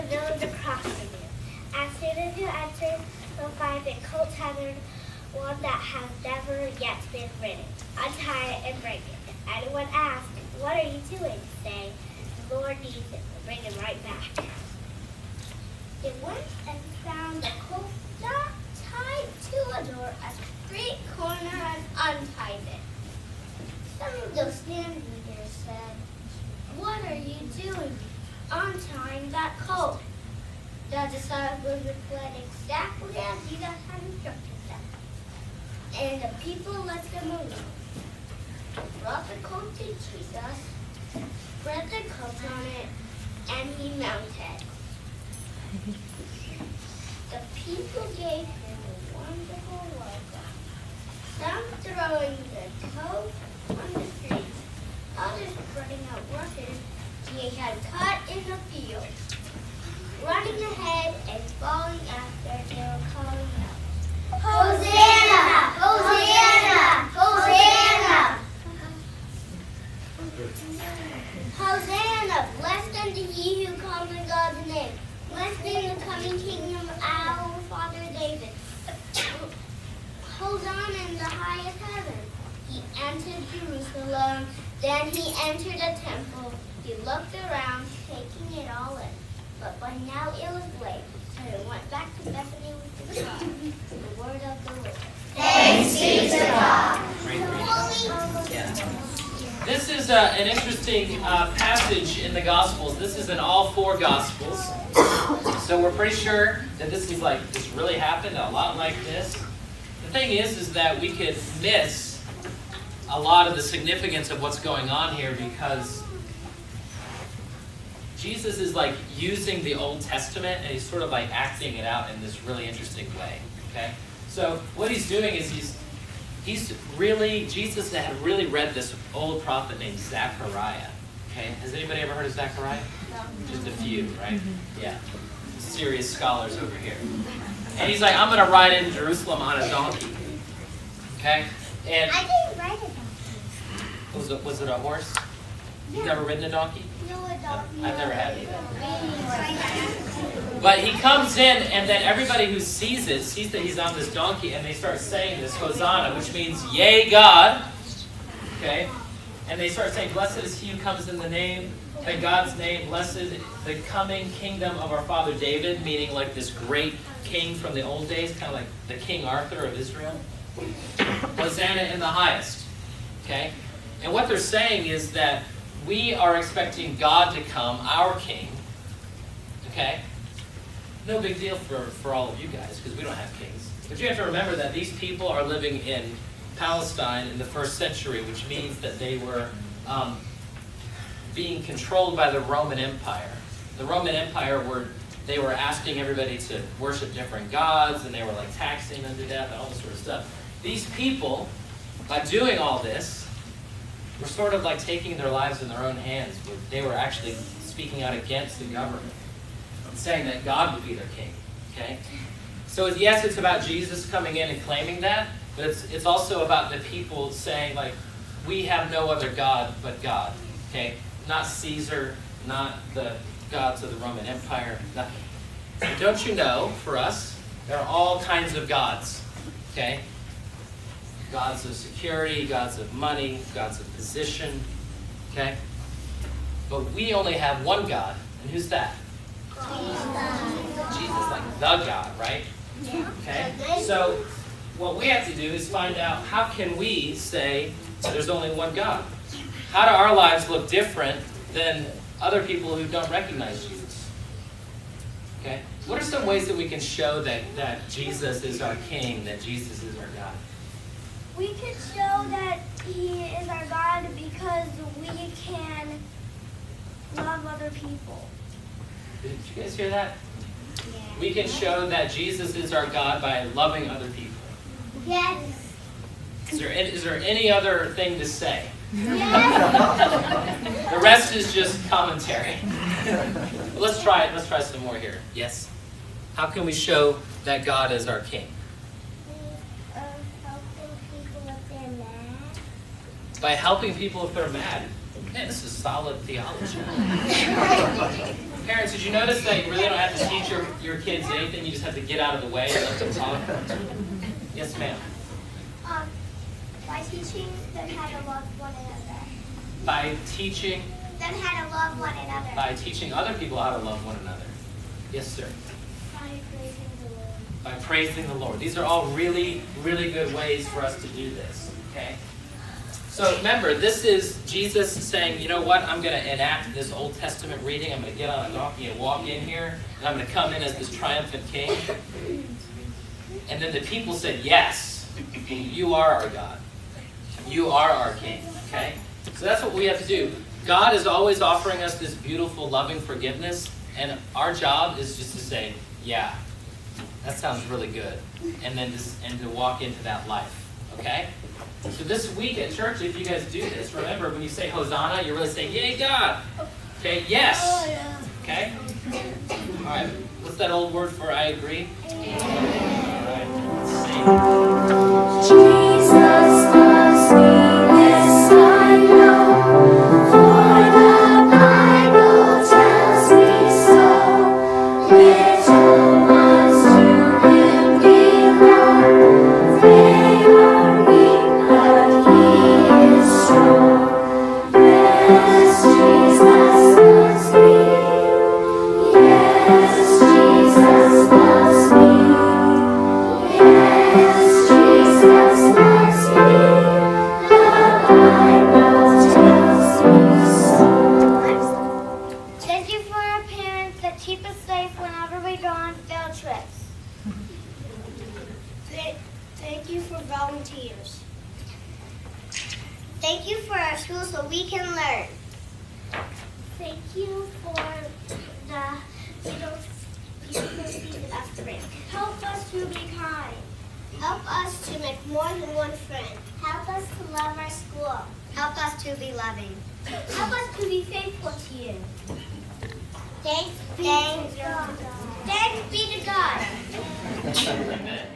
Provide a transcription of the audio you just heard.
village across from you. As soon as you enter, you'll find a colt tethered, one that has never yet been ridden. Untie it and bring it. If anyone asks, what are you doing? Say, the Lord needs it. Bring it right back. They went and found the colt tied to a door at the street corner and untied it. Some of those standing there said, what are you doing untying that colt? The disciples replied exactly as Jesus had instructed them. And the people let them alone. Brought the colt to Jesus, spread the coat on it, and he mounted. The people gave him a wonderful welcome. Some throwing the coat on the street, others spreading out rushes he had cut in the field. Running ahead and following after, they were calling out, Hosanna! Hosanna! Hosanna! Hosanna! Blessed unto he who comes in God's name. Blessed in the coming kingdom of our father David. Hosanna in the highest heaven. He entered Jerusalem, then he entered the temple. He looked around, taking it all in. But by now it was late, so he went back to Bethany with his father. The word of the Lord. Thanks be to God. Yeah. This is an interesting passage in the Gospels. This is in all four Gospels. So we're pretty sure that this really happened, a lot like this. The thing is that we could miss a lot of the significance of what's going on here because Jesus is using the Old Testament and he's sort of acting it out in this really interesting way. Okay? So what he's doing is Jesus had really read this old prophet named Zechariah. Okay? Has anybody ever heard of Zechariah? No. Just a few, right? Mm-hmm. Yeah. Serious scholars over here. And he's like, I'm going to ride into Jerusalem on a donkey. Okay? And I didn't ride a donkey. was it a horse? You've never ridden a donkey? No, a donkey. I've never had either. But he comes in, and then everybody who sees that he's on this donkey, and they start saying this, Hosanna, which means, yea, God. Okay? And they start saying, blessed is he who comes in God's name, blessed the coming kingdom of our father David, meaning this great king from the old days, kind of like the King Arthur of Israel. Hosanna in the highest. Okay? And what they're saying is that we are expecting God to come, our king. Okay? No big deal for all of you guys, because we don't have kings. But you have to remember that these people are living in Palestine in the 1st century, which means that they were being controlled by the Roman Empire. The Roman Empire they were asking everybody to worship different gods, and they were taxing them to death and all this sort of stuff. These people, by doing all this, were sort of taking their lives in their own hands. They were actually speaking out against the government and saying that God would be their king. Okay? So yes, it's about Jesus coming in and claiming that, but it's also about the people saying we have no other God but God. Okay? Not Caesar, not the gods of the Roman Empire, nothing. So don't you know, for us, there are all kinds of gods. Okay? Gods of security, gods of money, gods of position, okay? But we only have one God, and who's that? Jesus, the God, right? Okay? So what we have to do is find out, how can we say there's only one God? How do our lives look different than other people who don't recognize Jesus? Okay? What are some ways that we can show that Jesus is our King, that Jesus is our God? We can show that he is our God because we can love other people. Did you guys hear that? Yeah. We can show that Jesus is our God by loving other people. Yes. Is there any other thing to say? Yes. The rest is just commentary. Let's try it. Let's try some more here. Yes? How can we show that God is our King? By helping people if they're mad. Man, this is solid theology. Parents, did you notice that you really don't have to teach your kids anything? You just have to get out of the way and let them talk? Yes, ma'am. By teaching them how to love one another. By teaching Them how to love one another. By teaching other people how to love one another. Yes, sir. By praising the Lord. By praising the Lord. These are all really, really good ways for us to do this. Okay? So remember, this is Jesus saying, you know what? I'm going to enact this Old Testament reading. I'm going to get on a donkey and walk in here. And I'm going to come in as this triumphant king. And then the people said, yes, you are our God. You are our king. Okay? So that's what we have to do. God is always offering us this beautiful, loving forgiveness. And our job is just to say, yeah, that sounds really good. And then to walk into that life. Okay? So this week at church, if you guys do this, remember when you say Hosanna, you're really saying, yay, God. Okay, yes. Okay? All right, what's that old word for I agree? All right, let's sing. Jesus loves me, this I know, for the Bible tells me so. Little ones to Him belong, they are weak, but He is strong. Yes, Jesus loves me. Yes, Jesus loves me. Yes, Jesus loves me. The Bible tells me so. Thank you for our parents that keep us safe whenever we go on field trips. Thank you for volunteers. Thank you for our school so we can learn. Thank you for the beautiful season of spring. Help us to be kind. Help us to make more than one friend. Help us to love our school. Help us to be loving. Help us to be faithful to you. Thanks be to God. Thanks be to God. Amen.